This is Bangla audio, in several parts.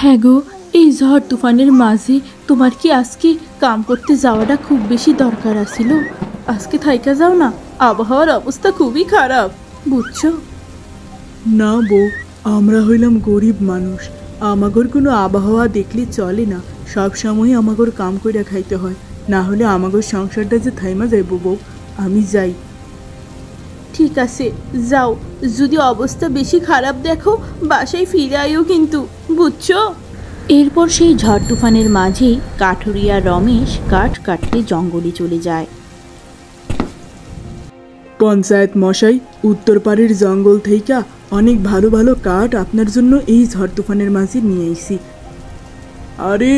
হ্যাঁ গো, এই ঝড় তুফানের মাঝে তোমার কি আজকে কাম করতে যাওয়াটা খুব বেশি দরকার আছিল? আজকে থাইকা যাও না, আবহাওয়ার অবস্থা খুবই খারাপ, বুঝছো? না বউ, আমরা হইলাম গরিব মানুষ। আমাগর কোনো আবহাওয়া দেখলে চলে না, সব সময় আমাগর কাম কইরা খাইতে হয়, না হলে আমাগর সংসারটা যে থাইমা যাইব বউ। আমি যাই। ঠিক আছে, যাও। যদি অবস্থা বেশি খারাপ দেখো বাসায় ফিরে আইও কিন্তু, বুঝছো? এরপর সেই ঝড় তুফানের মাঝেই কাঠুরিয়া রমেশ কাঠ কাটতে জঙ্গলে চলে যায়। পঞ্চায়েত মশাই, উত্তরপাড়ের জঙ্গল থেইকা অনেক ভালো ভালো কাঠ আপনার জন্য এই ঝড় তুফানের মাঝে নিয়ে আইছি। আরে,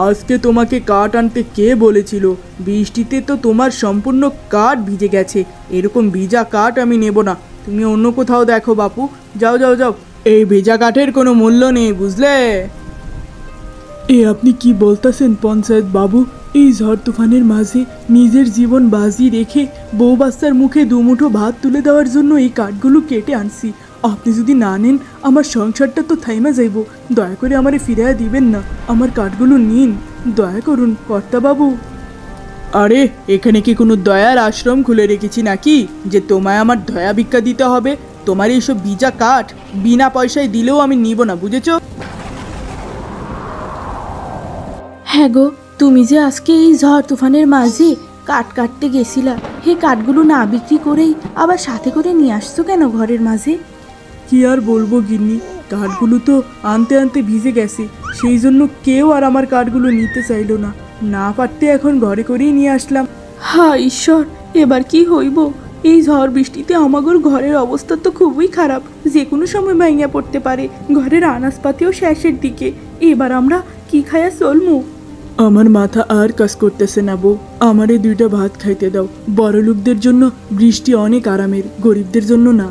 আজকে তোমাকে কাঠ আনতে কে বলেছিল? বৃষ্টিতে তো তোমার সম্পূর্ণ কাঠ ভিজে গেছে। এরকম ভিজা কাঠ আমি নেব না, তুমি অন্য কোথাও দেখো বাপু। যাও যাও যাও, এই ভেজা কাঠের কোনো মূল্য নেই, বুঝলে? এ আপনি কি বলতেছেন পঞ্চায়েত বাবু? এই ঝড় তুফানের মাঝে নিজের জীবন বাজি রেখে বউ বাচ্চার মুখে দুমুঠো ভাত তুলে দেওয়ার জন্য এই কাঠগুলো কেটে আনছি। আপনি যদি না নেন আমার সংসারটা তো থাইমা যাইব। দয়া করে আমারে ফিরাইয়া দিবেন না, আমার কাঠগুলো নিন, দয়া করুন কর্তা বাবু। আরে, এখানে কি কোনো দয়ার আশ্রম খুলে রেখেছি নাকি যে তোমায় আমার দয়া ভিক্ষা দিতে হবে? তোমার এইসব ভিজা কাঠ বিনা পয়সায় দিলেও আমি নিব না, বুঝেছো? হ্যাঁ গো, তুমি যে আজকে এই ঝড় তুফানের মাঝে কাঠ কাটতে গেছিলা, হে কাঠগুলো না বিক্রি করেই আবার সাথে করে নিয়ে আসছো কেন ঘরের মাঝে? কি আর বলবো গিন্নি, কাঠগুলো তো আনতে আনতে ভিজে গেছে, সেই জন্য কেউ আর আমার কাঠগুলো নিতে চাইলো না। না পারতে এখন ঘরে করেই নিয়ে আসলাম। হা ঈশ্বর, এবার কি হইব? এই ঝড় বৃষ্টিতে আমাগর ঘরের অবস্থা তো খুবই খারাপ, যে কোনো সময় ভাঙিয়া পড়তে পারে। ঘরের আনাজপাতিও শেষের দিকে, এবার আমরা কি খাইয়া চলমু? আমার মাথা আর কাজ করতেছে না বউ, আমারে দুইটা ভাত খাইতে দাও। বড়লোকদের জন্য বৃষ্টি অনেক আরামের, গরিবদের জন্য না।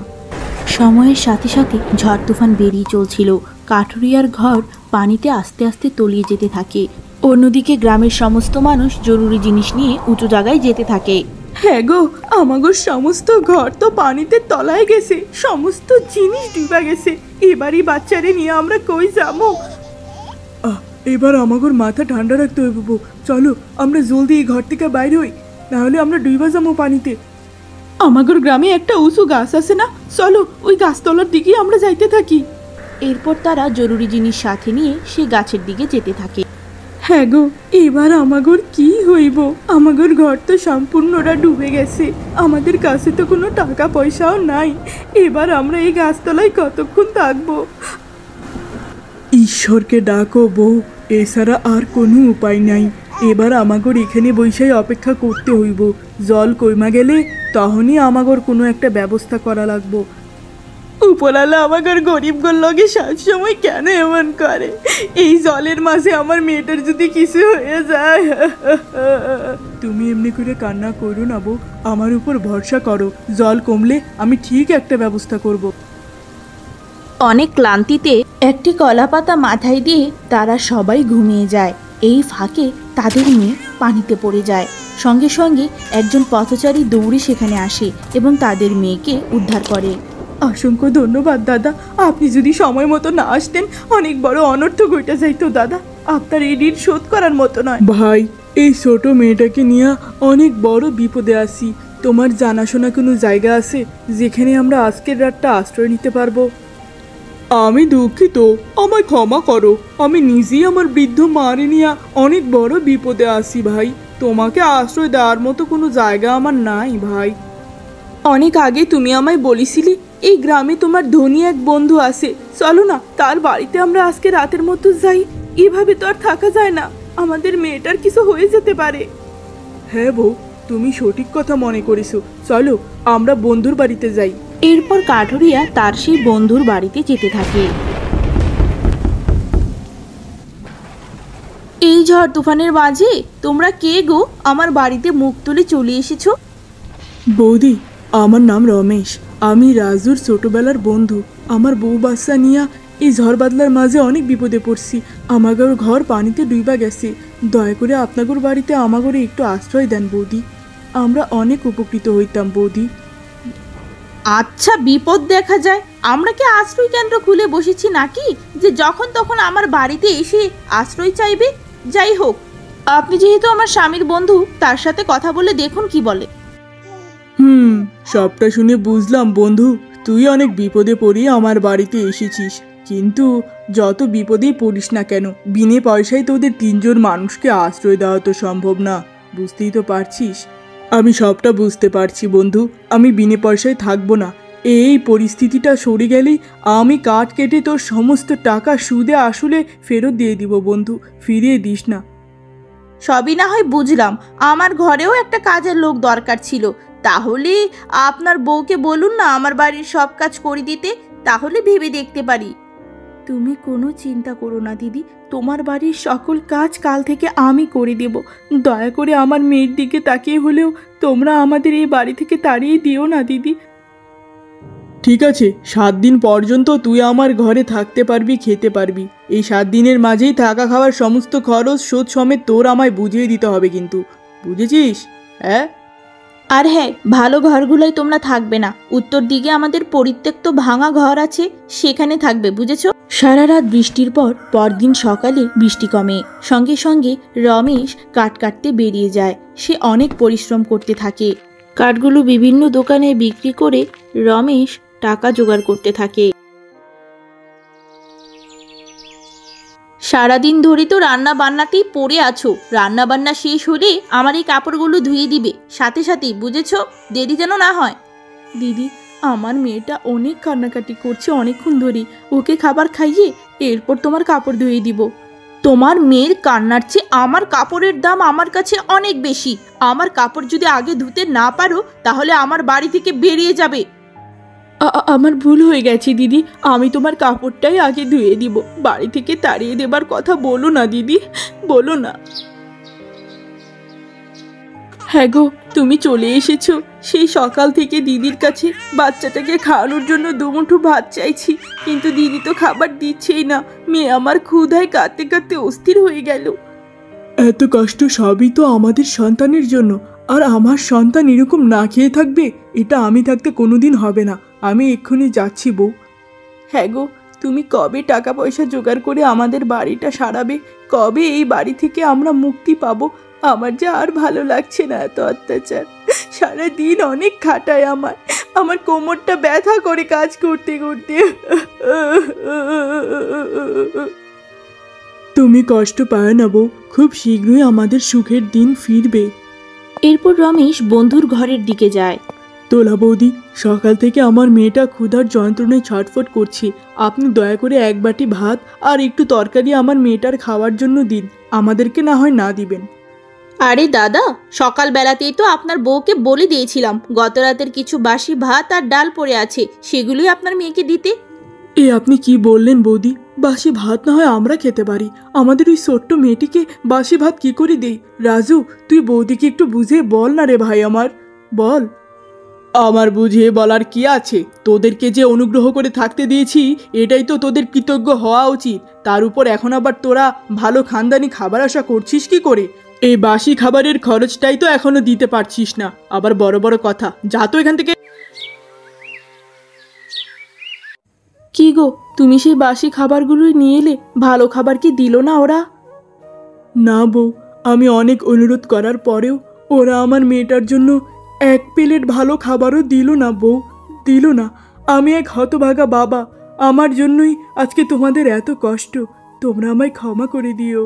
সময়ের সাথে সাথে ঝড় তুফান বেরিয়ে চলছিল। কাঠুরিয়ার ঘর পানিতে আস্তে আস্তে তলিয়ে যেতে থাকে। অন্যদিকে গ্রামের সমস্ত মানুষ জরুরি জিনিস নিয়ে উঁচু জায়গায় যেতে থাকে। হ্যাঁ গো, আমাগর সমস্ত ঘর তো পানিতে তলায় গেছে, সমস্ত জিনিস ডুবা গেছে। এবারই বাচ্চারে নিয়ে আমরা কই যাবো? এবার আমাগর মাথা ঠান্ডা রাখতে হইব বউ। চলো আমরা জলদি এই ঘর থেকে বাইরে হই, নাহলে আমরা ডুইবা যাবো পানিতে। আমাগর গ্রামে একটা উঁচু গাছ আছে না, চলো ওই গাছতলার দিকে আমরা যাইতে থাকি। এরপর তারা জরুরি জিনিস সাথে নিয়ে সে গাছের দিকে যেতে থাকে। হ্যাঁ গো, এবার আমাগর কি হইব? আমাগর ঘর তো সম্পূর্ণটা ডুবে গেছে, আমাদের কাছে তো কোনো টাকা পয়সাও নাই। এবার আমরা এই গাছতলায় কতক্ষণ থাকবো? ঈশ্বরকে ডাকো বউ, এছাড়া আর কোনো উপায় নাই। এবার আমাগর এখানে বৈশাই অপেক্ষা করতে হইব। জল কইমা গেলে তখনই আমাগর কোনো একটা ব্যবস্থা করা লাগবো। উপরালা আমাগর গরিবগুলোর লগে সবসময় কেন এমন করে? এই জলের মাঝে আমার মেয়েটার যদি কিছু হয়ে যায়। তুমি এমনি করে কান্না করো না বউ, আমার উপর ভরসা করো। জল কমলে আমি ঠিক একটা ব্যবস্থা করব। অনেক ক্লান্তিতে একটি কলা পাতা মাথায় দিয়ে তারা সবাই ঘুমিয়ে যায়। এই ফাঁকে তাদের মেয়ে পানিতে পড়ে যায়। সঙ্গে সঙ্গে একজন পথচারী দৌড়ে সেখানে আসে এবং তাদের মেয়েকে উদ্ধার করে। অসংখ্য ধন্যবাদ দাদা, আপনি যদি সময় মতো না আসতেন অনেক বড় অনর্থ ঘটে যাইতো দাদা। আপনার এই ঋণ শোধ করার মতো নয়। ভাই, এই ছোট মেয়েটাকে নিয়ে অনেক বড় বিপদে আছি। তোমার জানাশোনা কোনো জায়গা আছে যেখানে আমরা আজকের রাতটা আশ্রয় নিতে পারবো? আমি দুঃখিত, আমায় ক্ষমা করো। আমি নিজেই আমার বৃদ্ধ মারে নিয়ে অনেক বড় বিপদে আছি ভাই। তোমাকে আশ্রয় দেওয়ার মতো কোনো জায়গা আমার নাই ভাই। অনেক আগে তুমি আমায় বলেছিলে এই গ্রামে তোমার ধনী এক বন্ধু আছে, চলো না তার বাড়িতে আমরা আজকে রাতের মতো যাই। এভাবে তো আর থাকা যায় না, আমাদের মেয়েটার কিছু হয়ে যেতে পারে। হ্যাঁ বউ, তুমি সঠিক কথা মনে করেছো, চলো আমরা বন্ধুর বাড়িতে যাই। এরপর কাঠুরিয়া তার সেই বন্ধুর বাড়িতে যেতে থাকে। এই ঝড় তুফানের মাঝে তোমরা কে গো আমার বাড়িতে মুখ তুলে চলে এসেছো? বৌদি, আমার নাম রমেশ, আমি রাজুর ছোটবেলার বন্ধু। আমার বউ বাচ্চা নিয়ে এই ঝড় বাদলার মাঝে অনেক বিপদে পড়ছি। আমাগর ঘর পানিতে ডুইবা গেছে। দয়া করে আপনাগর বাড়িতে আমাগরে একটু আশ্রয় দেন বৌদি, আমরা অনেক উপকৃত হইতাম বৌদি। আচ্ছা, বিপদ দেখা যায়। আমরা কি আশ্রয় কেন্দ্র খুলে বসেছি নাকি যে যখন তখন আমার বাড়িতে এসে আশ্রয় চাইবে? যাই হোক, আপনি যেহেতু আমার স্বামীর বন্ধু, তার সাথে কথা বলে দেখুন কি বলে। সবটা শুনে বুঝলাম বন্ধু, তুই অনেক বিপদে পড়িয়ে আমার বাড়িতে এসেছিস। কিন্তু যত বিপদেই পড়িস না কেন, বিনে পয়সায় তোদের 3 জন মানুষকে আশ্রয় দেওয়া তো সম্ভব না, বুঝতেই তো পারছিস। আমি সবটা বুঝতে পারছি বন্ধু, আমি বিনে পয়সায় থাকবো না। এই পরিস্থিতিটা সরে গেলেই আমি কাঠ কেটে তোর সমস্ত টাকা সুদে আসলে ফেরত দিয়ে দিব বন্ধু, ফিরিয়ে দিস না। সবই না হয় বুঝলাম, আমার ঘরেও একটা কাজের লোক দরকার ছিল। তাহলে আপনার বউকে বলুন না আমার বাড়ির সব কাজ করে দিতে, তাহলে ভেবে দেখতে পারি। তুমি কোনো চিন্তা করো না দিদি, তোমার বাড়ির সকল কাজ কাল থেকে আমি করে দেব। দয়া করে আমার মেয়ের দিকে তাকিয়ে হলেও তোমরা আমাদের এই বাড়ি থেকে তাড়িয়ে দিও না দিদি। ঠিক আছে, 7 দিন পর্যন্ত তুই আমার ঘরে থাকতে পারবি, খেতে পারবি। এই 7 দিনের মাঝেই থাকা খাওয়ার সমস্ত খরচ শোধ সমেত তোর আমায় বুঝিয়ে দিতে হবে কিন্তু, বুঝেছিস? হ্যাঁ। আর হ্যাঁ, ভালো ঘরগুলোই তোমরা থাকবে না, উত্তর দিকে আমাদের পরিত্যক্ত ভাঙা ঘর আছে, সেখানে থাকবে, বুঝেছো? সারা রাত বৃষ্টির পর পরদিন সকালে বৃষ্টি কমে। সঙ্গে সঙ্গে রমেশ কাঠ কাটতে বেরিয়ে যায়। সে অনেক পরিশ্রম করতে থাকে। কাঠগুলো বিভিন্ন দোকানে বিক্রি করে রমেশ টাকা জোগাড় করতে থাকে। সারাদিন ধরে তো রান্না বান্নাতেই পড়ে আছো। রান্না বান্না শেষ হলে আমার এই কাপড়গুলো ধুয়ে দিবে সাথে সাথেই, বুঝেছো? দেরি যেন না হয়। দিদি, আমার মেয়েটা অনেক কান্নাকাটি করছে অনেকক্ষণ ধরে, ওকে খাবার খাইয়ে এরপর তোমার কাপড় ধুয়ে দিব। তোমার মেয়ের কান্নার চেয়ে আমার কাপড়ের দাম আমার কাছে অনেক বেশি। আমার কাপড় যদি আগে ধুতে না পারো তাহলে আমার বাড়ি থেকে বেরিয়ে যাবে। আমার ভুল হয়ে গেছে দিদি, আমি তোমার কাপড়টাই আগে ধুয়ে দিব। বাড়ি থেকে তাড়িয়ে দেবার কথা বলো না দিদি, বলো না। হ্যাঁ গো, তুমি চলে এসেছো। সেই সকাল থেকে দিদির কাছে বাচ্চাটাকে খাওয়ানোর জন্য দুমুঠো ভাত চাইছি, কিন্তু দিদি তো খাবার দিচ্ছেই না। মেয়ে আমার ক্ষুধায় কাঁদতে কাঁদতে অস্থির হয়ে গেল। এত কষ্ট সবই তো আমাদের সন্তানের জন্য, আর আমার সন্তান এরকম না খেয়ে থাকবে, এটা আমি থাকতে কোনোদিন হবে না। আমি এক্ষুনি যাচ্ছি বউ। হ্যাঁ গো, তুমি কবে টাকা পয়সা জোগাড় করে আমাদের বাড়িটা সারাবে? কবে এই বাড়ি থেকে আমরা মুক্তি পাবো? আমার যা আর ভালো লাগছে না এত অত্যাচার। সারাদিন অনেক খাটায় আমার কোমরটা ব্যথা করে কাজ করতে করতে। তুমি কষ্ট পায় না বউ, খুব শীঘ্রই আমাদের সুখের দিন ফিরবে। এরপর রমেশ বন্ধুর ঘরের দিকে যায়। তোলা বৌদি, সকাল থেকে আমার মেয়েটা ক্ষুধার যন্ত্রণায় ছটফট করছে। আপনি দয়া করে 1 বাটি ভাত আর একটু তরকারি আমার মেয়েটার খাওয়ার জন্য দিন, আমাদেরকে না হয় না দিবেন। আরে দাদা, সকালবেলাতেই তো আপনার বউকে বলে দিয়েছিলাম গত রাতের কিছু বাসি ভাত আর ডাল পড়ে আছে, সেগুলোই আপনার মেয়েকে দিতে। আপনি কি বললেন বৌদি? বাসি ভাত না হয় আমরা খেতে পারি, আমাদের ওই ছোট্ট মেয়েটিকে বাসি ভাত কি করে দেই? রাজু, তুই বৌদিকে একটু বুঝিয়ে বল না রে ভাই আমার, বল। আমার বুঝিয়ে বলার কি আছে? তোদেরকে যে অনুগ্রহ করে থাকতে দিয়েছি, এটাই তো তোদের কৃতজ্ঞ হওয়া উচিত। তার উপর এখন আবার তোরা ভালো খানদানি খাবার আশা করছিস কি করে? এই বাসি খাবারের খরচটাই তো এখনো দিতে পারছিস না, আবার বড় বড় কথা। যা তো এখান থেকে। কি গো, তুমি সেই বাসি খাবারগুলোই নিয়ে এলে, ভালো খাবার কি দিল না ওরা? না বউ, আমি অনেক অনুরোধ করার পরেও ওরা আমার মেয়েটার জন্য 1 প্লেট ভালো খাবারও দিল না বউ, দিল না। আমি এক হতভাগা বাবা, আমার জন্যই আজকে তোমাদের এত কষ্ট। তোমরা আমায় ক্ষমা করে দিও।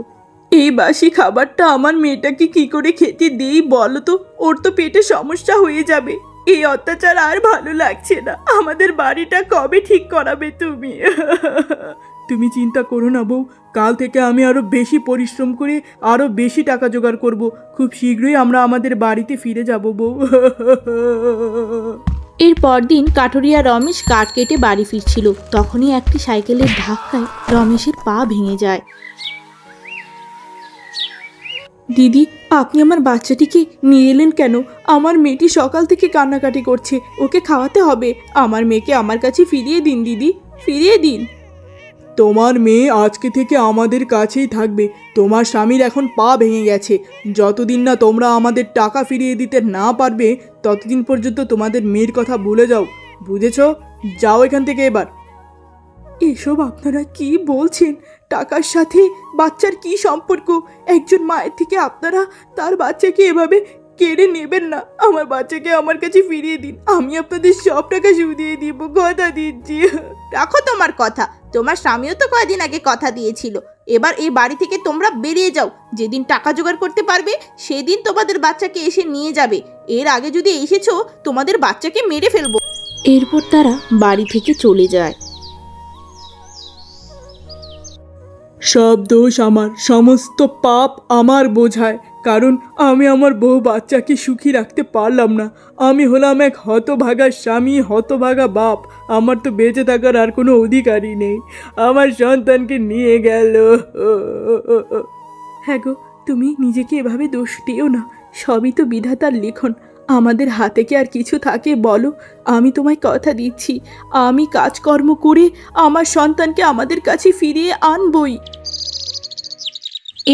এই বাসি খাবারটা আমার মেয়েটাকে কি করে খেতে দেই বলো তো? ওর তো পেটে সমস্যা হয়ে যাবে। এই অত্যাচার আর ভালো লাগছে না। আমাদের বাড়িটা কবে ঠিক করাবে তুমি? তুমি চিন্তা করো না বউ, কাল থেকে আমি আরো বেশি পরিশ্রম করে আরো বেশি টাকা জোগাড় করব। খুব শীঘ্রই আমরা আমাদের বাড়িতে ফিরে যাব বউ। এর পরদিন কাঠুরিয়া রমেশ কাঠ কেটে বাড়ি ফিরছিল, তখনই একটি সাইকেলের ধাক্কায় রমেশের পা ভেঙে যায়। দিদি, আপনি আমার বাচ্চাটিকে নিয়ে এলেন কেন? আমার মেয়েটি সকাল থেকে কান্নাকাটি করছে, ওকে খাওয়াতে হবে। আমার মেয়েকে আমার কাছে ফিরিয়ে দিন দিদি, ফিরিয়ে দিন। তোমার মেয়ে আজকে থেকে আমাদের কাছেই থাকবে। তোমার স্বামীর এখন পা ভেঙে গেছে, যতদিন না তোমরা আমাদের টাকা ফিরিয়ে দিতে না পারবে ততদিন পর্যন্ত তোমাদের মেয়ের কথা ভুলে যাও। বুঝেছো? যাও এখান থেকে এবার। এসব আপনারা কি বলছেন? টাকার সাথে বাচ্চার কি সম্পর্ক? একজন মায়ের থেকে আপনারা তার বাচ্চাকে এভাবে কেড়ে নেবেন না। আমার বাচ্চাকে আমার কাছে ফিরিয়ে দিন, আমি আপনাদের সব টাকা শুধিয়ে দিব, কথা দিচ্ছি। রাখো তোমার কথা, তোমার স্বামীও তো কয়েকদিন আগে কথা দিয়েছিল। এবার এই বাড়ি থেকে তোমরা বেরিয়ে যাও। যেদিন টাকা জোগাড় করতে পারবে সেদিন তোমাদের বাচ্চাকে এসে নিয়ে যাবে। এর আগে যদি এসেছো তোমাদের বাচ্চাকে মেরে ফেলবো। এরপর তারা বাড়ি থেকে চলে যায়। সব দোষ আমার, সমস্ত পাপ আমার বোঝায়, কারণ আমি আমার বউ বাচ্চাকে সুখী রাখতে পারলাম না। আমি হলাম এক হতভাগা স্বামী, হতভাগা বাপ। আমার তো বেঁচে থাকার আর কোনো অধিকারই নেই। আমার সন্তানকে নিয়ে গেল। হ্যাঁ গো, তুমি নিজেকে এভাবে দোষ দিও না, সবই তো বিধাতার লিখন। আমাদের হাতে কি আর কিছু থাকে বলো? আমি তোমায় কথা দিচ্ছি, আমি কাজকর্ম করে আমার সন্তানকে আমাদের কাছে ফিরিয়ে আনবই।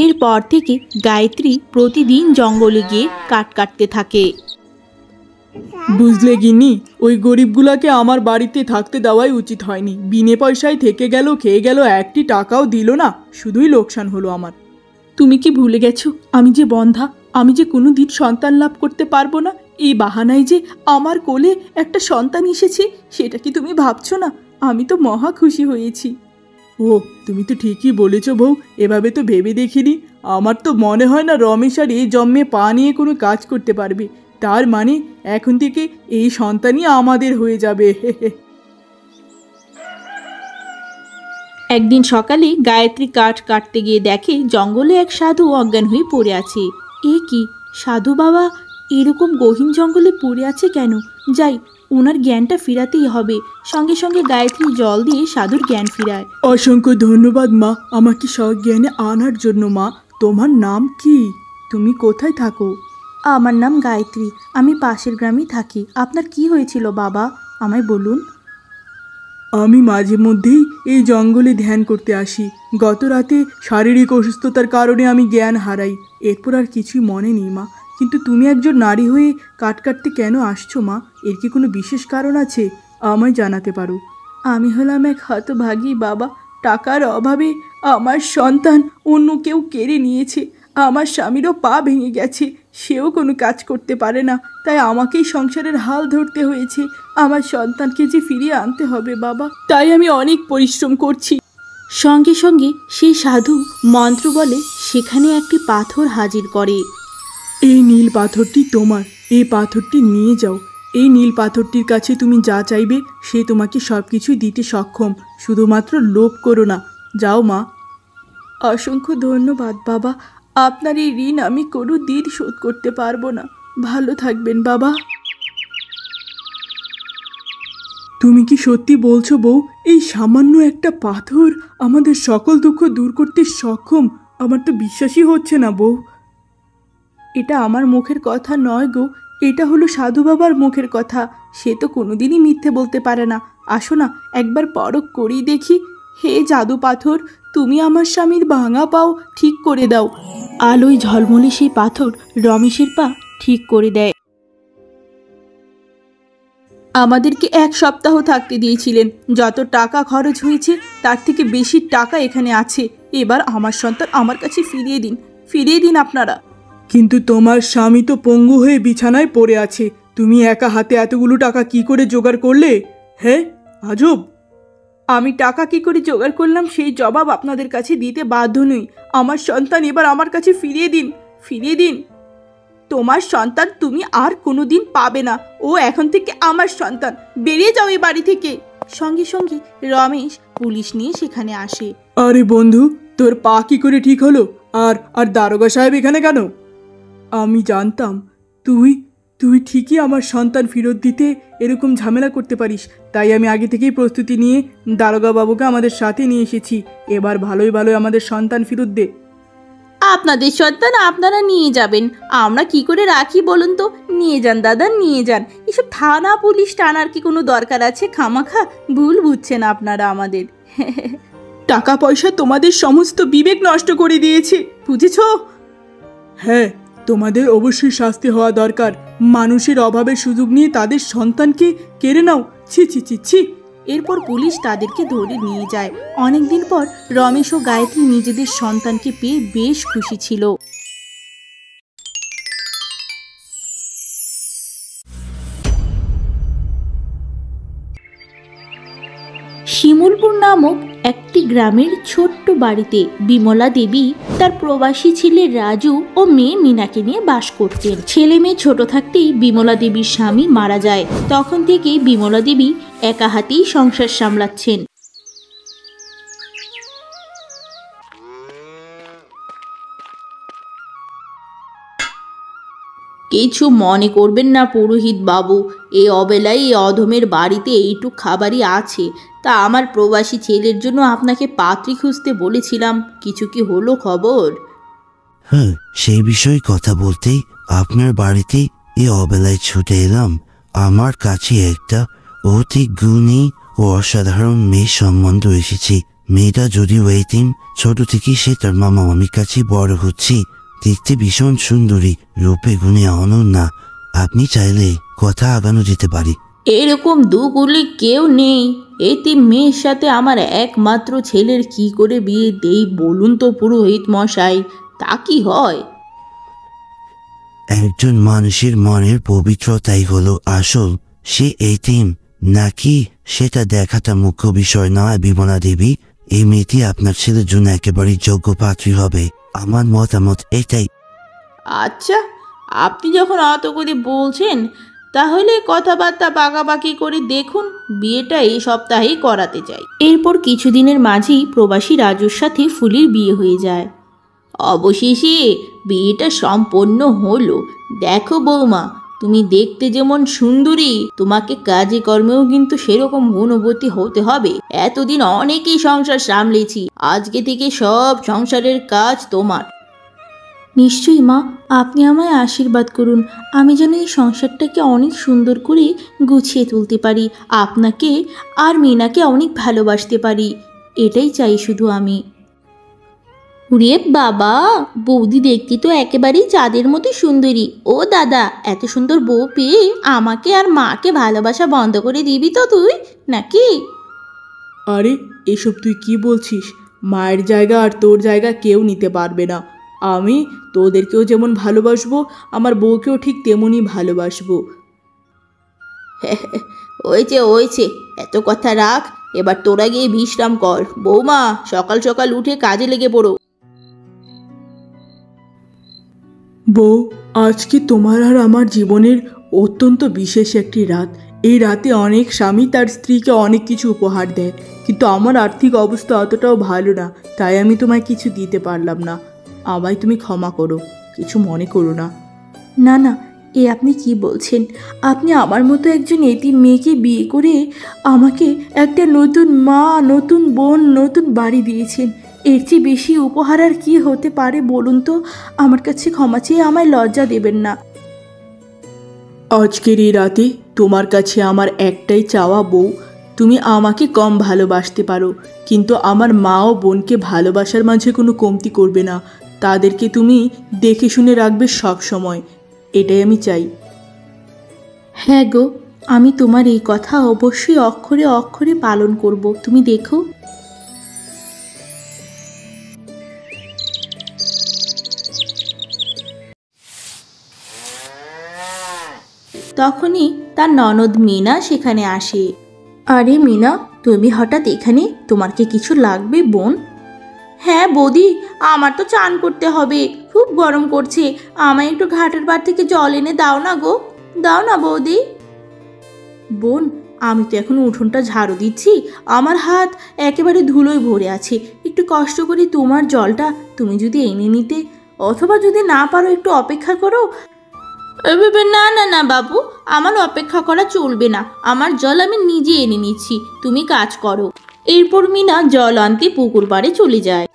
এরপর থেকে গায়ত্রী প্রতিদিন জঙ্গলে গিয়ে কাঠ কাটতে থাকে। বুঝলে গিন্নি, ওই গরিবগুলাকে আমার বাড়িতে থাকতে দেওয়াই উচিত হয়নি। বিনে পয়সায় থেকে গেল, খেয়ে গেল, একটি টাকাও দিল না, শুধুই লোকসান হলো আমার। তুমি কি ভুলে গেছো আমি যে বন্ধা? আমি যে কোনো দিন সন্তান লাভ করতে পারবো না। এই বাহানায় যে আমার কোলে একটা সন্তান এসেছে, সেটা কি তুমি ভাবছো না? আমি তো মহা খুশি হয়েছি। ও, তুমি তো ঠিকই বলেছো বউ, এভাবে তো ভেবে দেখিনি। আমার তো মনে হয় না রমেশ আর এই জন্মে পা নিয়ে কোনো কাজ করতে পারবে। তার মানে এখন থেকে এই সন্তানই আমাদের হয়ে যাবে। একদিন সকালে গায়ত্রী কাঠ কাটতে গিয়ে দেখে জঙ্গলে এক সাধু অজ্ঞান হয়ে পড়ে আছে। এ কি, সাধু বাবা এরকম গহীন জঙ্গলে পড়ে আছে কেন? যাই, ওনার জ্ঞানটা ফিরাতেই হবে। সঙ্গে সঙ্গে গায়ত্রী জল দিয়ে সাধুর জ্ঞান ফিরায়। অসংখ্য ধন্যবাদ মা, আমাকে সজ্ঞানে আনার জন্য। মা, তোমার নাম কি? তুমি কোথায় থাকো? আমার নাম গায়ত্রী, আমি পাশের গ্রামেই থাকি। আপনার কি হয়েছিল বাবা, আমায় বলুন। আমি মাঝে মধ্যেই এই জঙ্গলে ধ্যান করতে আসি। গত রাতে শারীরিক অসুস্থতার কারণে আমি জ্ঞান হারাই। এরপর আর কিছুই মনে নেই মা। কিন্তু তুমি একজন নারী হয়ে কাট কাটতে কেন আসছো মা? এর কি কোনো বিশেষ কারণ আছে? আমায় জানাতে পারো। আমি হলাম এক হতভাগী বাবা। টাকার অভাবে আমার সন্তান অন্য কেউ কেড়ে নিয়েছে। আমার স্বামীরও পা ভেঙে গেছে, সেও কোনো কাজ করতে পারে না। তাই আমাকেই সংসারের হাল ধরতে হয়েছে। আমার সন্তানকে যে ফিরিয়ে আনতে হবে বাবা, তাই আমি অনেক পরিশ্রম করছি। সঙ্গে সঙ্গে সেই সাধু মন্ত্র বলে সেখানে একটি পাথর হাজির করে। এই নীল পাথরটি তোমার, এই পাথরটি নিয়ে যাও। এই নীল পাথরটির কাছে তুমি যা চাইবে সে তোমাকে সব কিছুই দিতে সক্ষম। শুধুমাত্র লোভ করো না। যাও মা। অসংখ্য ধন্যবাদ বাবা, আপনার এই ঋণ আমি কোনো দিন শোধ করতে পারবো না। ভালো থাকবেন বাবা। তুমি কি সত্যি বলছো বউ? এই সামান্য একটা পাথর আমাদের সকল দুঃখ দূর করতে সক্ষম? আমার তো বিশ্বাসই হচ্ছে না বউ। এটা আমার মুখের কথা নয় গো, এটা হলো সাধু বাবার মুখের কথা। সে তো কোনোদিনই মিথ্যে বলতে পারে না। আসো না, একবার পরখ করেই দেখি। হে জাদু পাথর, তুমি আমার স্বামীর ভাঙা পাও ঠিক করে দাও। আলোয় ঝলমলে সেই পাথর রমেশের পা ঠিক করে দেয়। আমাদেরকে 1 সপ্তাহ থাকতে দিয়েছিলেন। যত টাকা খরচ হয়েছে তার থেকে বেশি টাকা এখানে আছে। এবার আমার সন্তান আমার কাছে ফিরিয়ে দিন, ফিরিয়ে দিন আপনারা। কিন্তু তোমার স্বামী তো পঙ্গু হয়ে বিছানায় পড়ে আছে। তুমি একা হাতে এতগুলো টাকা কি করে জোগাড় করলে? হ্যাঁ, আজব। আমি টাকা কি করে জোগাড় করলাম সেই জবাব আপনাদের কাছে দিতে বাধ্য নই। আমার সন্তান এবার আমার কাছে ফিরিয়ে দিন, ফিরিয়ে দিন। তোমার সন্তান তুমি আর কোনোদিন পাবে না। ও এখন থেকে আমার সন্তান। বেরিয়ে যাও এই বাড়ি থেকে। সঙ্গে সঙ্গে রমেশ পুলিশ নিয়ে সেখানে আসে। আরে বন্ধু, তোর পা কি করে ঠিক হলো? আর আর দারোগা সাহেব এখানে কেন? আমি জানতাম তুই তুই ঠিকই আমার সন্তান ফেরত দিতে এরকম ঝামেলা করতে পারিস। তাই আমি আগে থেকেই প্রস্তুতি নিয়ে দারোগা বাবুকে আমাদের সাথে নিয়ে এসেছি। এবার ভালোই ভালোই আমাদের সন্তান ফেরত দে। আপনাদের সন্তান আপনারা নিয়ে যাবেন, আমরা কি করে রাখি বলুন তো? নিয়ে যান দাদা, নিয়ে যান। এসব থানা পুলিশ টানার কি কোনো দরকার আছে? খামাখা ভুল বুঝছেন আপনারা আমাদের। টাকা পয়সা তোমাদের সমস্ত বিবেক নষ্ট করে দিয়েছে, বুঝেছো? হ্যাঁ, তোমাদের অবশ্যই শাস্তি হওয়া দরকার। মানুষের অভাবের সুযোগ নিয়ে তাদের সন্তানকে কেড়ে নাও, ছি ছি ছি ছি। এরপর পুলিশ তাদেরকে ধরে নিয়ে যায়। অনেকদিন পর রমেশ ও গায়ত্রী নিজেদের সন্তানকে পেয়ে বেশ খুশি ছিল। শিমুলপুর নামক একটি গ্রামের ছোট্ট বাড়িতে বিমলা দেবী তার প্রবাসী ছেলে রাজু ও মেয়ে মিনাকে নিয়ে বাস করতেন। ছেলে মেয়ে ছোট থাকতেই বিমলা দেবীর স্বামী মারা যায়। তখন থেকে বিমলা দেবী একা হাতেই সংসার সামলাচ্ছেন। কিছু মনে করবেন না পুরোহিত বাবু, এই অবেলায় এই অধমের বাড়িতে এইটুক খাবারই আছে। তা আমার প্রবাসী ছেলের জন্য আপনাকে পাত্রী খুঁজতে বলেছিলাম, কিছু কি হলো খবর? হ্যাঁ, সেই বিষয়ে কথা বলতেই আপনার বাড়িতে এই অবেলায় ছুটে এলাম। আমার কাছে একটা অতি গুণী ও অসাধারণ মেয়ে সম্বন্ধ এসেছে। মেয়েটা যদিও এতিম, ছোট থেকেই সে তার মামা মামির কাছে বড় হচ্ছে। দেখতে ভীষণ সুন্দরী, রূপে গুণে অনন্যা। আপনি চাইলে কথা আগানো যেতে পারে। এরকম দুগুলি কেউ নেই। এতিম মেয়ের সাথে আমার একমাত্র ছেলের কি করে বিয়ে দেই বলুন তো পুরোহিত মশাই, তা কি হয়? একজন মানুষের মনের পবিত্রতাই হলো আসল। সে এতিম নাকি সেটা দেখাটা মুখ্য বিষয় নয় বিমলা দেবী। এই মেয়েটি আপনার ছেলের জন্য একেবারেই যোগ্য পাত্রী হবে, আমার মতামত এটাই। আচ্ছা, আপনি যখন অত করে বলছেন তাহলে কথাবার্তা পাকাপাকি করে দেখুন, বিয়েটা এই সপ্তাহেই করাতে চাই। এরপর কিছুদিনের মাঝেই প্রবাসী রাজুর সাথে ফুলির বিয়ে হয়ে যায়। অবশেষে বিয়েটা সম্পন্ন হলো। দেখো বৌমা, তুমি দেখতে যেমন সুন্দরী, তোমাকে কাজে কর্মেও কিন্তু সেরকম গুণবতী হতে হবে। এতদিন অনেকেই সংসার সামলেছি, আজকে থেকে সব সংসারের কাজ তোমার। নিশ্চয়ই মা, আপনি আমায় আশীর্বাদ করুন, আমি যেন এই সংসারটাকে অনেক সুন্দর করে গুছিয়ে তুলতে পারি, আপনাকে আর মিনাকে অনেক ভালোবাসতে পারি, এটাই চাই শুধু আমি। রে বাবা, বৌদি দেখতে তো একেবারেই চাঁদের মতো সুন্দরী। ও দাদা, এত সুন্দর বউ পেয়ে আমাকে আর মাকে ভালোবাসা বন্ধ করে দিবি তো তুই নাকি? আরে এসব তুই কি বলছিস? মায়ের জায়গা আর তোর জায়গা কেউ নিতে পারবে না। আমি তোদেরকেও যেমন ভালোবাসবো, আমার বউকেও ঠিক তেমনই ভালোবাসবো। ওইছে, এত কথা রাখ, এবার তোরা গিয়ে বিশ্রাম কর। বৌমা, সকাল সকাল উঠে কাজে লেগে পড়ো। বউ, আজকে তোমার আর আমার জীবনের অত্যন্ত বিশেষ একটি রাত। এই রাতে অনেক স্বামী তার স্ত্রীকে অনেক কিছু উপহার দেয়, কিন্তু আমার আর্থিক অবস্থা অতটাও ভালো না, তাই আমি তোমায় কিছু দিতে পারলাম না। আমায় তুমি ক্ষমা করো, কিছু মনে করো না। না না, এ আপনি কি বলছেন? আপনি আমার মতো একজন এতিম মেয়েকে বিয়ে করে আমাকে একটা নতুন মা, নতুন বোন, নতুন বাড়ি দিয়েছেন। এর চেয়ে বেশি উপহার আর কি হতে পারে বলুন তো? আমার কাছে ক্ষমা চেয়ে আমায় লজ্জা দেবেন না। আজকের এই রাতে তোমার কাছে আমার একটাই চাওয়া বউ, তুমি আমাকে কম ভালোবাসতে পারো, কিন্তু আমার মা ও বোনকে ভালোবাসার মাঝে কোনো কমতি করবে না। তাদেরকে তুমি দেখে শুনে রাখবে সব সময়, এটাই আমি চাই। হ্যাঁ গো, আমি তোমার এই কথা অবশ্যই অক্ষরে অক্ষরে পালন করব, তুমি দেখো। তখনই তার ননদ মিনা সেখানে আসে। আরে মিনা, তুমি হঠাৎ এখানে? তোমার কি কিছু লাগবে বোন? হ্যাঁ বৌদি, আমার তো চান করতে হবে, খুব গরম করছে, আমায় একটু ঘাটের পাড় থেকে জল এনে দাও না গো, দাও না বৌদি। বোন, আমি তো এখন উঠোনটা ঝাড়ু দিচ্ছি, আমার হাত একেবারে ধুলোয় ভরে আছে, একটু কষ্ট করে তোমার জলটা তুমি যদি এনে নিতে, অথবা যদি না পারো একটু অপেক্ষা করো। না না না বাবু, আমার অপেক্ষা করা চলবে না, আমার জল আমি নিজে এনে নিচ্ছি, তুমি কাজ করো। এরপর মিনা জল আনতে পুকুর পাড়ে চলে যায়।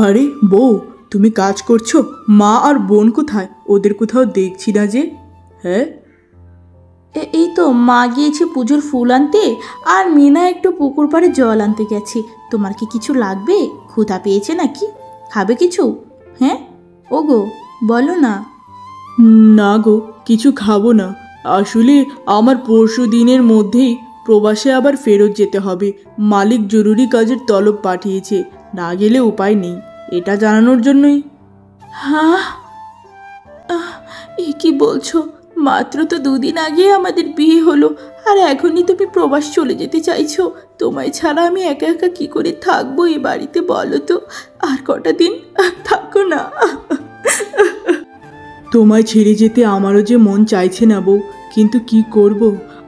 আরে বউ, তুমি কাজ করছো? মা আর বোন কোথায়? ওদের কোথাও দেখছি না যে। হ্যাঁ, এই তো মা গিয়েছে পুজোর ফুল আনতে, আর মিনা একটু পুকুর পাড়ে জল আনতে গেছে। তোমার কি কিছু লাগবে? ক্ষুধা পেয়েছে নাকি? খাবে কিছু? হ্যাঁ ওগো, বলো না। না গো, কিছু খাবো না। আসলে আমার পরশু দিনের মধ্যেই প্রবাসে আবার ফেরত যেতে হবে। মালিক জরুরি কাজের তলব পাঠিয়েছে, না গেলে উপায় নেই। এটা জানানোর জন্যই। হ্যাঁ, এ কি বলছো? মাত্র তো 2 দিন আগে আমাদের বিয়ে হলো, আর এখনই তুমি প্রবাস চলে যেতে চাইছো? তোমায় ছাড়া আমি একা একা কি করে থাকবো এই বাড়িতে, বলো তো? আর কটা দিন থাকো না। তোমায় ছেড়ে যেতে আমারও যে মন চাইছে না বউ, কিন্তু কি করব?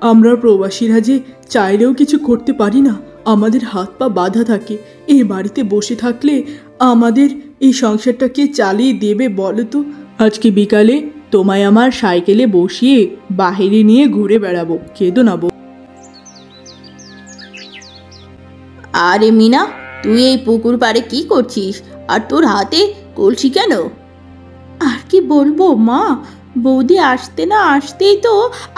আমরা প্রবাসীরা যে চাইলেও কিছু করতে পারি না। আমাদের হাত পা বাঁধা থাকে। এই বাড়িতে বসে থাকলে আমাদের এই সংসারটাকে চালিয়ে দেবে বলো তো? আজকে বিকালে তোমায় আমার সাইকেলে বসিয়ে বাইরে নিয়ে ঘুরে বেড়াবো। কেঁদো না বউ। আরে মিনা, তুই এই পুকুর পাড়ে কি করছিস? আর তোর হাতে কলসি কেন? আর কি বলবো মা, বৌদি আসতে না আসতেই তো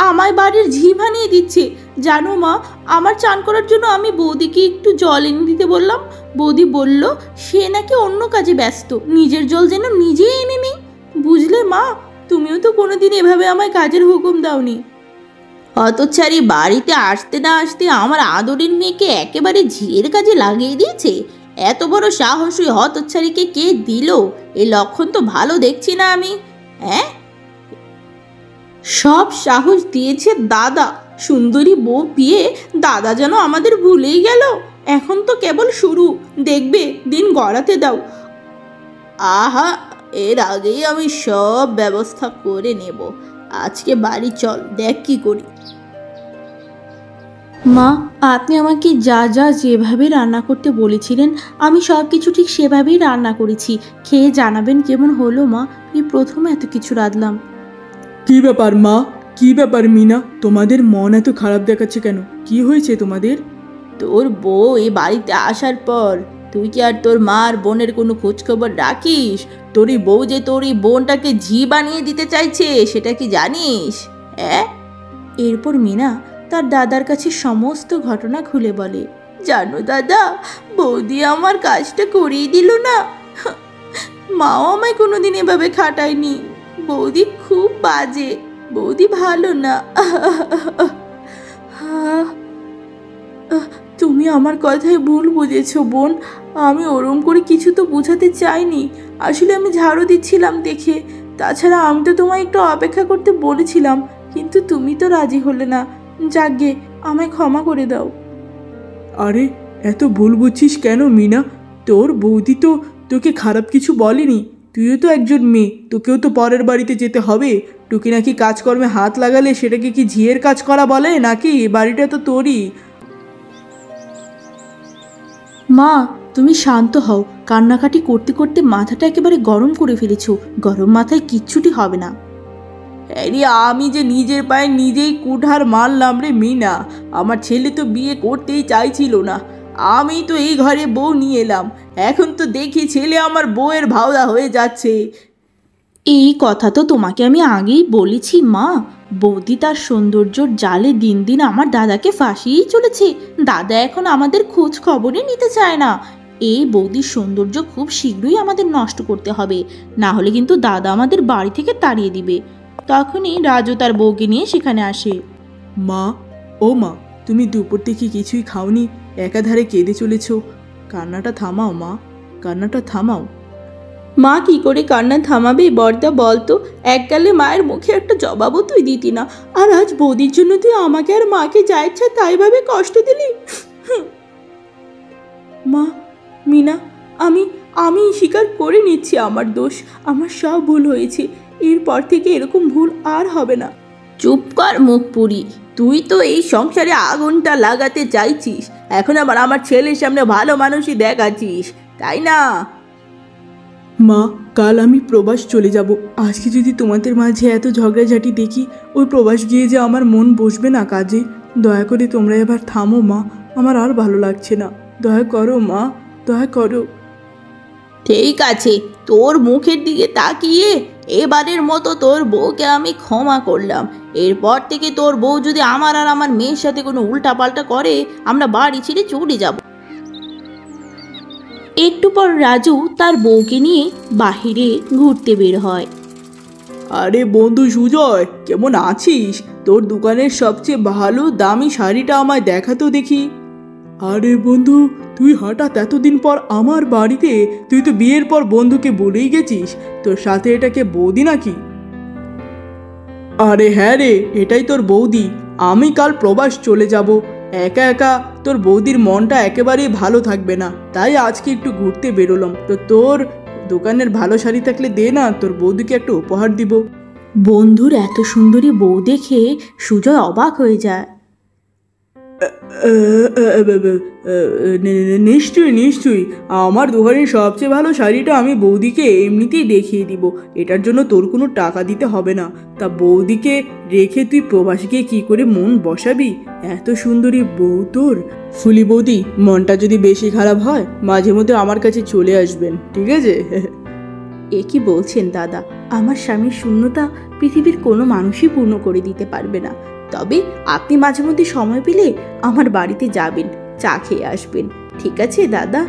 আমায় বাড়ির ঝি বানিয়ে দিচ্ছে। জানো মা, আমার চান করার জন্য আমি বৌদিকে একটু জল এনে দিতে বললাম, বৌদি বলল সে নাকি অন্য কাজে ব্যস্ত, নিজের জল যেন নিজেই এনে নিই। বুঝলে মা, তুমিও তো কোনোদিন এভাবে আমায় কাজের হুকুম দাওনি। হতচ্ছাড়ি বাড়িতে আসতে না আসতে আমার আদরের মেয়েকে একেবারে ঝিয়ের কাজে লাগিয়ে দিয়েছে। এত বড় সাহস ওই হতচ্ছাড়িকে কে দিল? এই লক্ষণ তো ভালো দেখছি না আমি। হ্যাঁ, সব সাহস দিয়েছে দাদা। সুন্দরী বউ পেয়ে দাদা যেন আমাদের ভুলেই গেল। এখন তো কেবল শুরু, দেখবে দিন গড়াতে দাও। আহা, এর আগেই আমি সব ব্যবস্থা করে নেব। আজকে বাড়ি চল, দেখ কি করি। মা, আপনি আমাকে যা যা যেভাবে রান্না করতে বলেছিলেন আমি সব কিছু ঠিক সেভাবেই রান্না করেছি। খেয়ে জানাবেন কেমন হলো মা। এই প্রথম এত কিছু রাঁধলাম। কি ব্যাপার মা? কি ব্যাপার মিনা? তোমাদের মন এত খারাপ দেখাচ্ছে কেন? কি হয়েছে তোমাদের? তোর বউ এই বাড়িতে আসার পর তুই কি আর তোর মার বোনের কোনো খোঁজখবর রাখিস? তোর এই বউ যে তোর এই বোনটাকে ঝি বানিয়ে দিতে চাইছে, সেটা কি জানিস? হ্যাঁ। এরপর মিনা তার দাদার কাছে সমস্ত ঘটনা খুলে বলে। জানো দাদা, বৌদি আমার কাজটা করিয়ে দিল না। মাও আমায় কোনোদিন এভাবে খাটায়নি। বৌদি খুব বাজে, বৌদি ভালো না। তুমি আমার কথায় ভুল বুঝেছো বোন। আমি ওরম করে কিছু তো বোঝাতে চাইনি। আসলে আমি ঝাড়ু দিচ্ছিলাম দেখে। তাছাড়া আমি তো তোমায় একটু অপেক্ষা করতে বলেছিলাম, কিন্তু তুমি তো রাজি হলে না। যাকগে, আমায় ক্ষমা করে দাও। আরে এত ভুল বুঝছিস কেন মিনা? তোর বৌদি তো তোকে খারাপ কিছু বলেনি। তুইও তো একজন মেয়ে, তোকেও তো পরের বাড়িতে যেতে হবে। টুকি নাকি কাজকর্মে হাত লাগালে সেটাকে কি ঝিয়ের কাজ করা বলে নাকি? বাড়িটা তো তোরই। মা, তুমি শান্ত হও। কান্নাকাটি করতে করতে মাথাটা একেবারে গরম করে ফেলেছো। গরম মাথায় কিচ্ছুটি হবে না। আরে আমি যে নিজের পায়ে নিজেই কুঠার মারলাম রে মিনা। আমার ছেলে তো বিয়ে করতেই চাইছিল না, আমি তো এই ঘরে বউ নিয়ে এলাম। এখন তো দেখি ছেলে আমার বউয়ের ভাওতা হয়ে যাচ্ছে। এই কথা তো তোমাকে আমি আগেই বলেছি মা। বৌদি তার সৌন্দর্যর জালে দিন দিন আমার দাদাকে ফাঁসিয়েই চলেছে। দাদা এখন আমাদের খোঁজ খবরই নিতে চায় না। এই বৌদির সৌন্দর্য খুব শীঘ্রই আমাদের নষ্ট করতে হবে, না হলে কিন্তু দাদা আমাদের বাড়ি থেকে তাড়িয়ে দিবে। তখনই রাজু তার বউকে নিয়ে সেখানে আসে। মা, ও মা, তুমি দুপুর থেকে কিছুই খাওনি, একাধারে কেঁদে চলেছ। কান্নাটা থামাও মা, কান্নাটা থামাও। মা কি করে কান্না থামাবে বর্দা বলতো? এককালে মায়ের মুখে একটা জবাবও তুই দিতি না, আর আজ বৌদির জন্য তুই আমাকে আর মাকে যা ইচ্ছা তাই ভাবে কষ্ট দিলি। মা, মিনা, আমি স্বীকার করে নিচ্ছি আমার দোষ। আমার সব ভুল হয়েছে। এরপর থেকে এরকম ভুল আর হবে না। চুপ কর মুখ পুরি। তুই তো এই সংসারে আগুনটা লাগাতে চাইছিস, এখন আবার আমার ছেলের সামনে ভালো মানুষই দেখাচ্ছিস, তাই না? মা, কাল আমি প্রবাস চলে যাব। আজকে যদি তোমাদের মাঝে এত ঝগড়াঝাটি দেখি, ওই প্রবাস গিয়ে যে আমার মন বসবে না কাজে। দয়া করে তোমরা এবার থামো মা, আমার আর ভালো লাগছে না। দয়া করো মা, দয়া করো। ঠিক আছে, তোর মুখের দিকে তাকিয়ে এবারের মতো তোর বউকে আমি ক্ষমা করলাম। এরপর থেকে তোর বউ যদি আমার আর আমার মেয়ের সাথে কোনো উল্টাপাল্টা করে, আমরা বাড়ি ছেড়ে চলে যাব। একটু পর রাজু তার বউকে নিয়ে বাহিরে ঘুরতে বের হয়। আরে বন্ধু সুজয়, কেমন আছিস? তোর দোকানের সবচেয়ে ভালো দামি শাড়িটা আমায় দেখাতো দেখি। আরে বন্ধু, তুই হঠাৎ এতদিন পর আমার বাড়িতে? তুই তো বিয়ের পর বন্ধুকে বলেই গেছিস। তোর সাথে এটাকে বৌদি নাকি? আরে হ্যাঁ রে, এটাই তোর বৌদি। আমি কাল প্রবাস চলে যাব। একা একা তোর বৌদির মনটা একেবারেই ভালো থাকবে না, তাই আজকে একটু ঘুরতে বেরোলাম। তো তোর দোকানের ভালো শাড়ি থাকলে দে না, তোর বৌদিকে একটা উপহার দিব। বন্ধুর এত সুন্দরী বউ দেখে সুজয় অবাক হয়ে যায়। নিশ্চয়ই নিশ্চয়ই, আমার দোকানের সবচেয়ে ভালো শাড়িটা আমি বৌদিকে এমনিতেই দেখিয়ে দিব। এটার জন্য তোর কোনো টাকা দিতে হবে না। তা বৌদিকে রেখে তুই প্রবাসীকে কি করে মন বসাবি? এত সুন্দরী বউ তোর। ফুলি বৌদি, মনটা যদি বেশি খারাপ হয় মাঝে মধ্যে আমার কাছে চলে আসবেন, ঠিক আছে? এ কি বলছেন দাদা? আমার স্বামীর শূন্যতা পৃথিবীর কোনো মানুষই পূর্ণ করে দিতে পারবে না। তবে আপনি মাঝে মধ্যে সময় পেলে আমার বাড়িতে যাবেন, চা খেয়ে আসবেন, ঠিক আছে দাদা?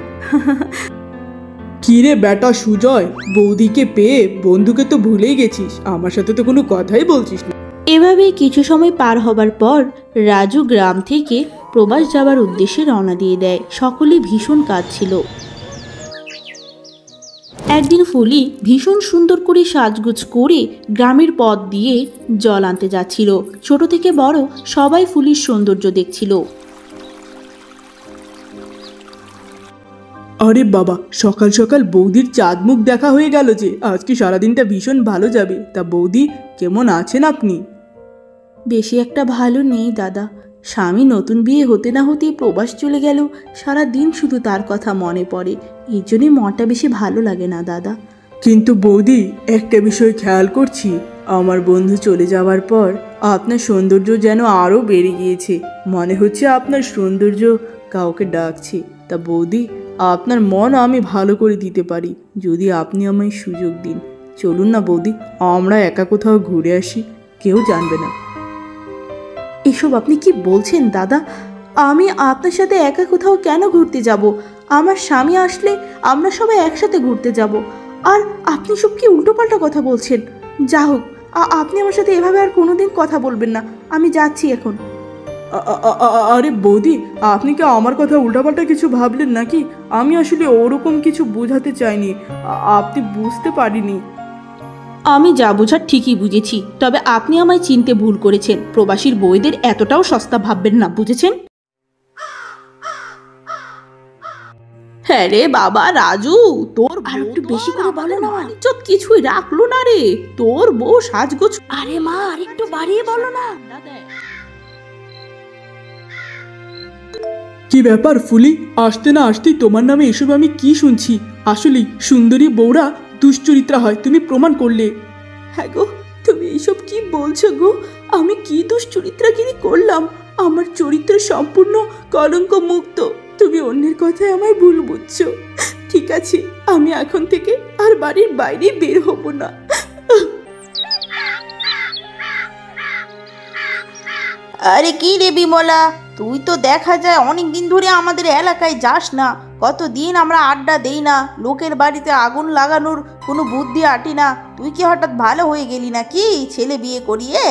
কিরে বেটা সুজয়, বৌদিকে পেয়ে বন্ধুকে তো ভুলেই গেছিস, আমার সাথে তো কোনো কথাই বলছিস না। এভাবেই কিছু সময় পার হবার পর রাজু গ্রাম থেকে প্রবাস যাবার উদ্দেশ্যে রওনা দিয়ে দেয়। সকলে ভীষণ কাঁদছিল। একদিন ফুলি ভীষণ সুন্দর করে সাজগোজ করে গ্রামের পথ দিয়ে জল আনতে যাচ্ছিল। ছোট থেকে বড় সবাই ফুলির সৌন্দর্য দেখছিল। আরে বাবা, সকাল সকাল বৌদির চাঁদ মুখ দেখা হয়ে গেল যে, আজকে সারাদিনটা ভীষণ ভালো যাবে। তা বৌদি, কেমন আছেন আপনি? বেশি একটা ভালো নেই দাদা। স্বামী নতুন বিয়ে হতে না হতেই প্রবাস চলে গেল। সারা দিন শুধু তার কথা মনে পড়ে, এই জন্যই মনটা বেশি ভালো লাগে না দাদা। কিন্তু বৌদি, একটা বিষয় খেয়াল করছি, আমার বন্ধু চলে যাওয়ার পর আপনার সৌন্দর্য যেন আরও বেড়ে গিয়েছে। মনে হচ্ছে আপনার সৌন্দর্য কাউকে ডাকছে। তা বৌদি, আপনার মন আমি ভালো করে দিতে পারি যদি আপনি আমায় সুযোগ দিন। চলুন না বৌদি, আমরা একা কোথাও ঘুরে আসি, কেউ জানবে না। এসব আপনি কি বলছেন দাদা? আমি আপনার সাথে একা কোথাও কেন ঘুরতে যাব? আমার স্বামী আসলে আমরা সবাই একসাথে ঘুরতে যাব। আর আপনি সব কি উল্টোপাল্টা কথা বলছেন? যা হোক, আপনি আমার সাথে এভাবে আর কোনোদিন কথা বলবেন না। আমি যাচ্ছি এখন। আরে বৌদি, আপনি কি আমার কথা উল্টাপাল্টা কিছু ভাবলেন নাকি? আমি আসলে ওরকম কিছু বোঝাতে চাইনি, আপনি বুঝতে পারিনি। আমি যা বোঝার ঠিকই বুঝেছি, তবে আপনি আমায় চিনতে ভুল করেছেন। প্রবাসীর বউদের এতটাও সস্তা ভাববেন না, বুঝেছেন? হ্যাঁ রে বাবা রাজু, তোর আর একটু বেশি করে বলো না। ইজ্জত কিছুই রাখলো না রে, তোর বউ সাজগোজ। আরে মা, আর একটু বাড়িয়ে বলো না। কি ব্যাপার ফুলি, আসতে না আসতেই তোমার নামে এসব আমি কি শুনছি? আসলেই সুন্দরী বউরা দুশ্চরিত্রা হয়, তুমি প্রমাণ করলে। হ্যাঁ গো, তুমি এইসব কি বলছো গো? আমি কি দুশ্চরিত্রাগিরি করলাম? আমার চরিত্র সম্পূর্ণ কলঙ্ক মুক্ত। তুমি অন্যের কথায় আমায় ভুল বুঝছো। ঠিক আছে, আমি এখন থেকে আর বাড়ির বাইরে বের হব না। আরে কি রে বিমলা, তুই তো দেখা যায় অনেক দিন ধরে আমাদের এলাকায় যাস না। কতদিন আমরা আড্ডা দেই না, লোকের বাড়িতে আগুন লাগানোর কোনো বুদ্ধি আটি না। তুই কি হঠাৎ ভালো হয়ে গেলি নাকি ছেলে বিয়ে করিয়ে?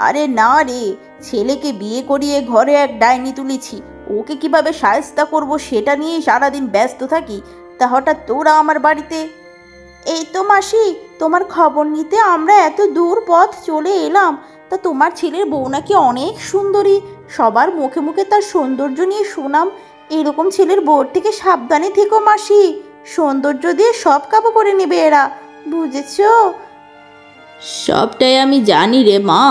আরে না রে, ছেলেকে বিয়ে করিয়ে ঘরে এক ডাইনি তুলেছি, ওকে কিভাবে শায়েস্তা করব সেটা নিয়েই সারাদিন ব্যস্ত থাকি। তা হঠাৎ তোরা আমার বাড়িতে? এই তো মাসি, তোমার খবর নিতে আমরা এত দূর পথ চলে এলাম। তা তোমার ছেলের বউ নাকি অনেক সুন্দরী, সবার মুখে মুখে তার সৌন্দর্য নিয়ে সুনাম। এরকম ছেলের বউর থেকে সাবধানে থেকো মাসি, সৌন্দর্য দিয়ে সব কাবু করে নেবে এরা, বুঝেছো? সবটাই আমি জানি রে মা,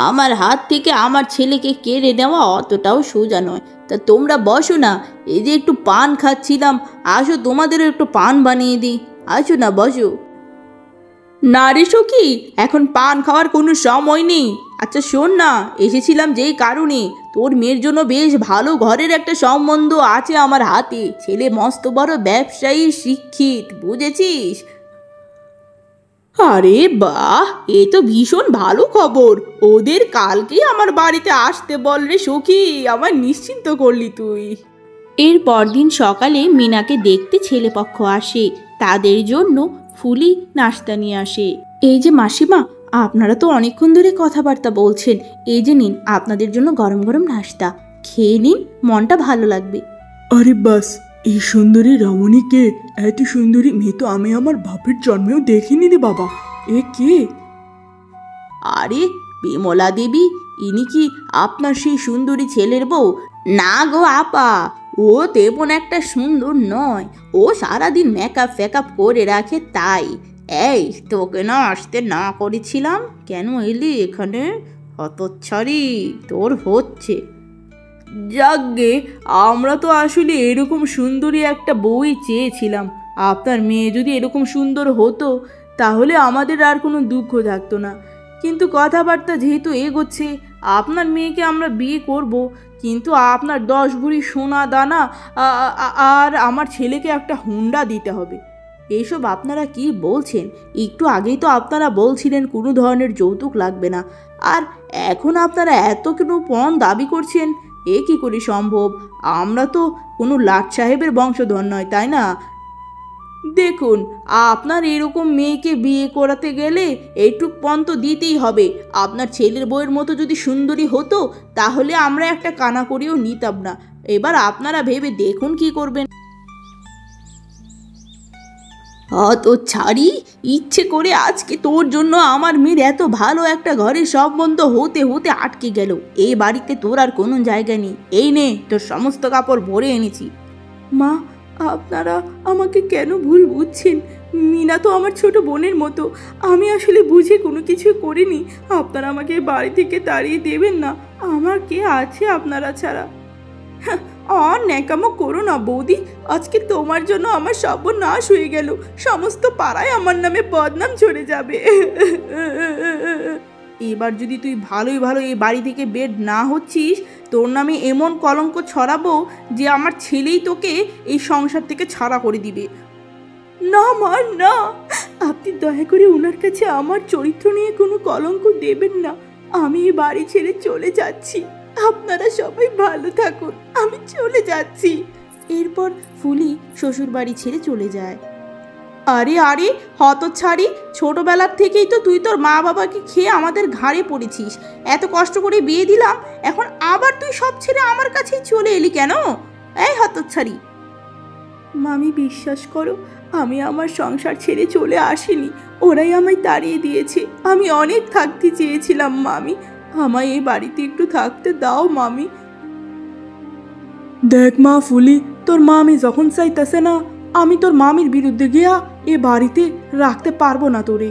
আমার হাত থেকে আমার ছেলেকে কেড়ে নেওয়া অতটাও সোজা নয়। তা তোমরা বসো না, এই যে একটু পান খাচ্ছিলাম, আসো তোমাদেরও একটু পান বানিয়ে দিই। আসো না, বসো। না রে সখী, এখন পান খাওয়ার কোনো সময় নেই। আচ্ছা শোন না, এসেছিলাম যেই কারণে, তোর মেয়ের জন্য বেশ ভালো ঘরের একটা সম্বন্ধ আছে আমার হাতে। ছেলে মস্ত বড় ব্যবসায়ী, শিক্ষিত, বুঝেছিস? আরে বাহ, এ তো ভীষণ ভালো খবর। ওদের কালকে আমার বাড়িতে আসতে বল রে সখী, আমার নিশ্চিন্ত করলি তুই। এর পরদিন সকালে মিনাকে দেখতে ছেলেপক্ষ আসে। তাদের জন্য ফুলি নাস্তা নিয়ে আসে। এই যে মাসিমা, আপনারা তো অনেকক্ষণ ধরে কথাবার্তা বলছেন, এই যে নিন আপনাদের জন্য গরম গরম নাস্তা, খেয়ে নিন, মনটা ভালো লাগবে। আরে বাস, এই সুন্দরী রমণীকে, এত সুন্দরী মেয়ে তো আমি আমার বাপের জন্মেও দেখিনি রে বাবা। এ কে? আরে বিমলা দেবী, ইনি কি আপনার সেই সুন্দরী ছেলের বউ? না গো আপা, ও তেমন একটা সুন্দর নয়, ও সারাদিন মেকআপ ফেকআপ করে রাখে তাই। এই তোকে না আসতে না করেছিলাম, কেন এলি এখানে? হতচ্ছাড়ি, তোর হচ্ছে। যাকগে, আমরা তো আসলে এরকম সুন্দরী একটা বউই চেয়েছিলাম। আপনার মেয়ে যদি এরকম সুন্দর হতো তাহলে আমাদের আর কোনো দুঃখ থাকতো না। কিন্তু কথাবার্তা যেহেতু এগোচ্ছে, আপনার মেয়েকে আমরা বিয়ে করব, কিন্তু আপনার 10 ভরি সোনা দানা আর আমার ছেলেকে একটা হুন্ডা দিতে হবে। এইসব আপনারা কি বলছেন? একটু আগেই তো আপনারা বলছিলেন কোনো ধরনের যৌতুক লাগবে না, আর এখন আপনারা এত কেন পণ দাবি করছেন? এ কি করে সম্ভব? আমরা তো কোনো লাট সাহেবের বংশধর নয়, তাই না? দেখুন, আপনার এরকম মেয়েকে বিয়ে করাতে গেলে এইটুক পণ তো দিতেই হবে। আপনার ছেলের বউয়ের মতো যদি সুন্দরী হতো তাহলে আমরা একটা কানা করেও নিতাম না। এবার আপনারা ভেবে দেখুন কি করবেন। তো ছাড়ি, ইচ্ছে করে আজকে তোর জন্য আমার মেয়ের এত ভালো একটা ঘরের সম্বন্ধ হতে হতে আটকে গেল। এই বাড়িতে তোর আর কোনো জায়গা নেই। এই নে, তোর সমস্ত কাপড় ভরে এনেছি। মা, আপনারা আমাকে কেন ভুল বুঝছেন? মিনা তো আমার ছোট বোনের মতো, আমি আসলে বুঝে কোনো কিছু করিনি। আপনারা আমাকে বাড়ি থেকে তাড়িয়ে দেবেন না, আমার কে আছে আপনারা ছাড়া? আর ন্যাকামো করো না বৌদি, আজকে তোমার জন্য আমার সর্বনাশ হয়ে গেল, সমস্ত পাড়ায় আমার নামে বদনাম ছড়ে যাবে। এবার যদি তুই ভালোই ভালো এই বাড়ি থেকে বের না হচ্ছিস, তোর নামে এমন কলঙ্ক ছড়াবো যে আমার ছেলেই তোকে এই সংসার থেকে ছাড়া করে দিবে। না মা, না, আপনি দয়া করে ওনার কাছে আমার চরিত্র নিয়ে কোনো কলঙ্ক দেবেন না। আমি এই বাড়ি ছেড়ে চলে যাচ্ছি, আপনারা সবাই ভালো থাকুন, আমি চলে যাচ্ছি। এরপর ফুলি শ্বশুর বাড়ি ছেড়ে চলে যায়। আরে আরে হতচ্ছাড়ি, ছোটবেলার থেকেই তো তুই তোর মা বাবাকে খেয়ে আমাদের ঘাড়ে পড়েছিস। এত কষ্ট করে বিয়ে দিলাম, এখন আবার তুই সব ছেড়ে আমার কাছেই চলে এলি কেন? এই হতচ্ছাড়ি! মামি, বিশ্বাস করো, আমি আমার সংসার ছেড়ে চলে আসিনি, ওরাই আমায় তাড়িয়ে দিয়েছে। আমি অনেক থাকতে চেয়েছিলাম মামি, আমায় এই বাড়িতে একটু থাকতে দাও মামি। দেখ মা ফুলি, তোর মামি যখন চাইতেছে না, আমি তোর মামির বিরুদ্ধে গিয়া এ বাড়িতে রাখতে পারবো না তোরে।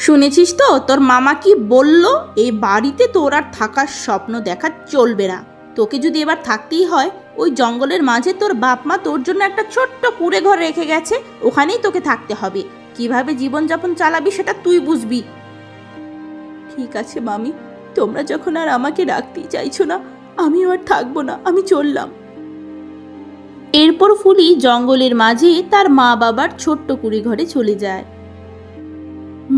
শুনেছিস তো তোর মামা কি বলল? এই বাড়িতে তোর আর থাকার স্বপ্ন দেখা চলবে না। তোকে যদি এবার থাকতেই হয়, ওই জঙ্গলের মাঝে তোর বাপ মা তোর জন্য একটা ছোট্ট কুঁড়ে ঘর রেখে গেছে, ওখানেই তোকে থাকতে হবে। কিভাবে জীবনযাপন চালাবি সেটা তুই বুঝবি। ঠিক আছে মামি, তোমরা যখন আর আমাকে রাখতেই চাইছো না, আমিও আর থাকবো না, আমি চললাম। এরপর ফুলি জঙ্গলের মাঝে তার মা বাবার ছোট্ট কুড়ি ঘরে চলে যায়।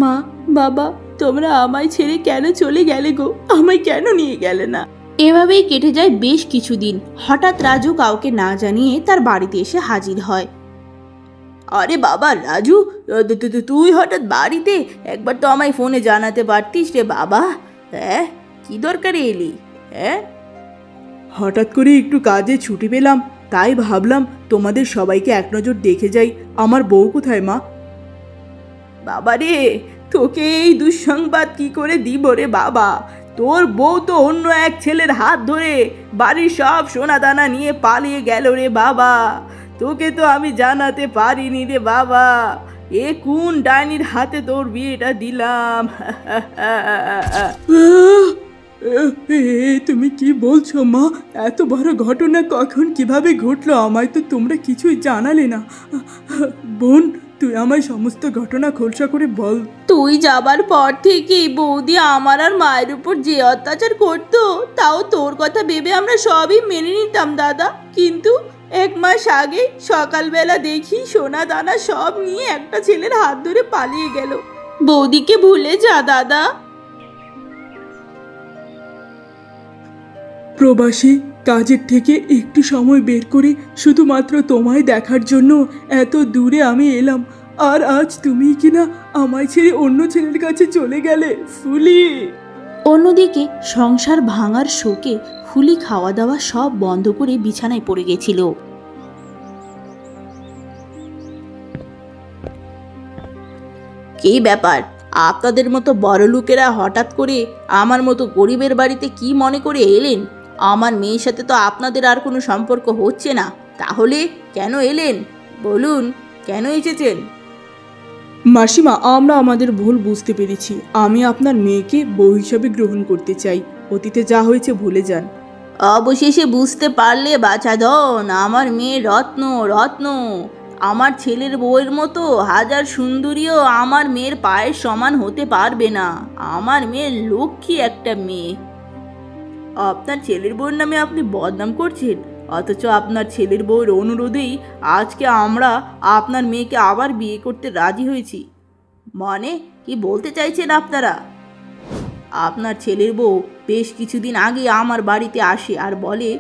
মা, বাবা, তোমরা আমায় ছেড়ে কেন চলে গেলে গো? আমায় কেন নিয়ে গেলে না? এভাবেই কেটে যায় বেশ কিছুদিন। হঠাৎ রাজু কাউকে না জানিয়ে তার বাড়িতে এসে হাজির হয়। আরে বাবা রাজু, তুই হঠাৎ বাড়িতে? একবার তো আমায় ফোনে জানাতে পারতিস রে বাবা। হ্যাঁ, কি দরকারে এলি? হ্যাঁ, হঠাৎ করে একটু কাজে ছুটি পেলাম, তাই ভাবলাম তোমাদের সবাইকে এক নজর দেখে যাই। আমার বউ কোথায় মা? বাবা রে, তোকে এই দুঃসংবাদ কি করে দিব রে বাবা? তোর বউ তো অন্য এক ছেলের হাত ধরে বাড়ির সব সোনা দানা নিয়ে পালিয়ে গেল রে বাবা। তোকে তো আমি জানাতে পারিনি রে বাবা। এ কোন ডাইনির হাতে তোর বিয়েটা দিলাম? তুমি কি বলছো মা? এত বড় ঘটনা কখন কিভাবে ঘটলো? আমায় তো তোমরা কিছুই জানালে না। বোন, তুই আমায় সমস্ত ঘটনা খোলসা করে বল। তুই যাবার পর থেকেই বৌদি আমার আর মায়ের উপর যে অত্যাচার করতো, তাও তোর কথা ভেবে আমরা সবই মেনে নিতাম দাদা। কিন্তু 1 মাস আগে সকালবেলা দেখি সোনা দানা সব নিয়ে একটা ছেলের হাত ধরে পালিয়ে গেল। বৌদিকে ভুলে যা দাদা। প্রবাসী, কাজের থেকে একটু সময় বের করে শুধুমাত্র তোমায় দেখার জন্য এত দূরে আমি এলাম, আর আজ তুমি কিনা আমায় ছেড়ে অন্য ছেলের কাছে চলে গেলে ফুলি। অন্যদিকে সংসার ভাঙার শোকে ফুলি খাওয়া দাওয়া সব বন্ধ করে বিছানায় পড়ে গেছিল। কি ব্যাপার, আপনাদের মতো বড় লোকেরা হঠাৎ করে আমার মতো গরিবের বাড়িতে কি মনে করে এলেন? আমার মেয়ের সাথে তো আপনাদের আর কোনো সম্পর্ক হচ্ছে না, তাহলে কেন এলেন? বলুন, কেন এসেছেন? মাসিমা, আমরা আমাদের ভুল বুঝতে পেরেছি। আমি আপনার মেয়েকে বউ হিসাবে গ্রহণ করতে চাই। অতীতে যা হয়েছে ভুলে যান। অবশেষে বুঝতে পারলে বাছাধন, আমার মেয়ে রত্ন। রত্ন আমার ছেলের বউয়ের মতো হাজার সুন্দরীও আমার মেয়ের পায়ের সমান হতে পারবে না। আমার মেয়ে লক্ষ্মী একটা মেয়ে। আপনার ছেলের বউয়ের নামে আপনি বদনাম করছেন, অথচ আপনার ছেলের বউয়ের অনুরোধেই আজকে আমরা আপনার মেয়েকে আবার বিয়ে করতে রাজি হয়েছি। মানে কি বলতে চাইছেন আপনারা? আপনার ছেলের বউ বেশ কিছুদিন আগে আমার বাড়িতে আসে আর বলে,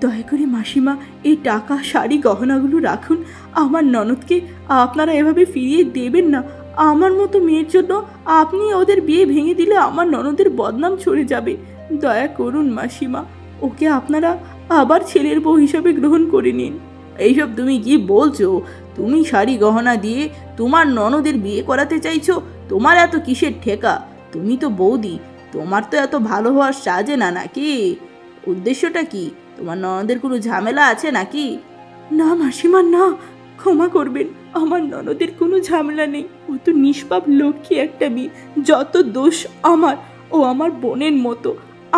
দয়া করে মাসিমা, এই টাকা শাড়ি গহনাগুলো রাখুন। আমার ননদকে আপনারা এভাবে ফিরিয়ে দেবেন না। আমার মতো মেয়ের জন্য আপনি ওদের বিয়ে ভেঙে দিলে আমার ননদের বদনাম ছড়ে যাবে। দয়া করুন মাসিমা, ওকে আপনারা আবার ছেলের বউ হিসাবে গ্রহণ করে নিন। এইসব তুমি কি বলছো? তুমি শাড়ি গহনা দিয়ে তোমার ননদের বিয়ে করাতে চাইছো? তোমার এত কিসের ঠেকা? তুমি তো বৌদি, তোমার তো এত ভালো হওয়ার সাজে না নাকি? উদ্দেশ্যটা কি? তোমার ননদের কোনো ঝামেলা আছে নাকি? না মাসিমা, না, ক্ষমা করবেন, আমার ননদের কোনো ঝামেলা নেই। ও তো নিষ্পাপ লক্ষ্মী একটা মেয়ে। যত দোষ আমার, ও আমার বোনের মতো।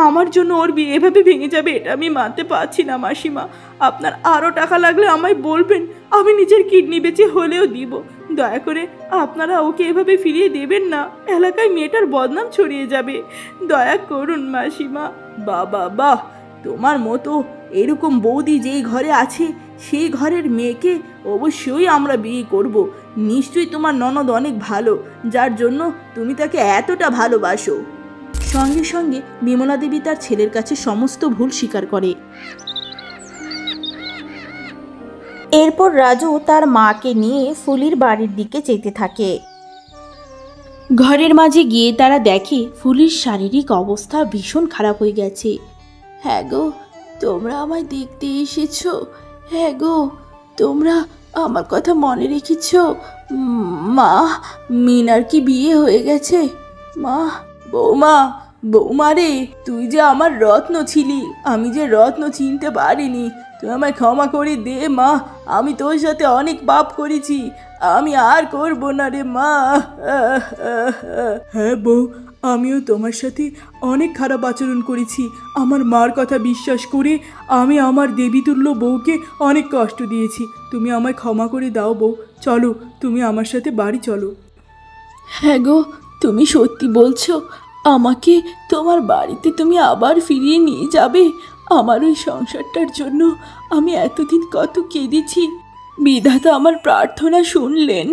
আমার জন্য ওর বিয়ে এভাবে ভেঙে যাবে এটা আমি মানতে পারছি না মাসিমা। আপনার আরও টাকা লাগলে আমায় বলবেন, আমি নিজের কিডনি বেচে হলেও দিব। দয়া করে আপনারা ওকে এভাবে ফিরিয়ে দেবেন না, এলাকায় মেয়েটার বদনাম ছড়িয়ে যাবে। দয়া করুন মাসিমা। বাবা বাহ, তোমার মতো এরকম বৌদি যেই ঘরে আছে সেই ঘরের মেয়েকে অবশ্যই আমরা বিয়ে করব। নিশ্চয়ই তোমার ননদ অনেক ভালো, যার জন্য তুমি তাকে এতটা ভালোবাসো। সঙ্গে সঙ্গে বিমলা দেবী তার ছেলের কাছে সমস্ত ভুল স্বীকার করে। এরপর রাজু তার মাকে নিয়ে ফুলির বাড়ির দিকে যেতে থাকে। ঘরের মাঝে গিয়ে তারা দেখে ফুলির শারীরিক অবস্থা ভীষণ খারাপ হয়ে গেছে। হ্যাঁ গো, তোমরা আমায় দেখতে এসেছো? হ্যাঁ গো, তোমরা আমার কথা মনে রেখেছ? মা, মিনার কি বিয়ে হয়ে গেছে? মা, বৌমা, বৌমা রে, তুই যে আমার রত্ন ছিলি, আমি যে রত্ন চিনতে পারিনি। তুই আমায় ক্ষমা করে দে মা, আমি তোর সাথে অনেক পাপ করেছি, আমি আর করব না রে মা। হ্যাঁ বউ, আমিও তোমার সাথে অনেক খারাপ আচরণ করেছি। আমার মার কথা বিশ্বাস করে আমি আমার দেবীতুল্য বউকে অনেক কষ্ট দিয়েছি। তুমি আমায় ক্ষমা করে দাও বউ। চলো, তুমি আমার সাথে বাড়ি চলো। হ্যাঁ গো, তুমি সত্যি বলছো? আমাকে তোমার বাড়িতে তুমি আবার ফিরিয়ে নিয়ে যাবে? আমার ওই সংসারটার জন্য আমি এতদিন কত কেঁদেছি। বিধাতা আমার প্রার্থনা শুনলেন।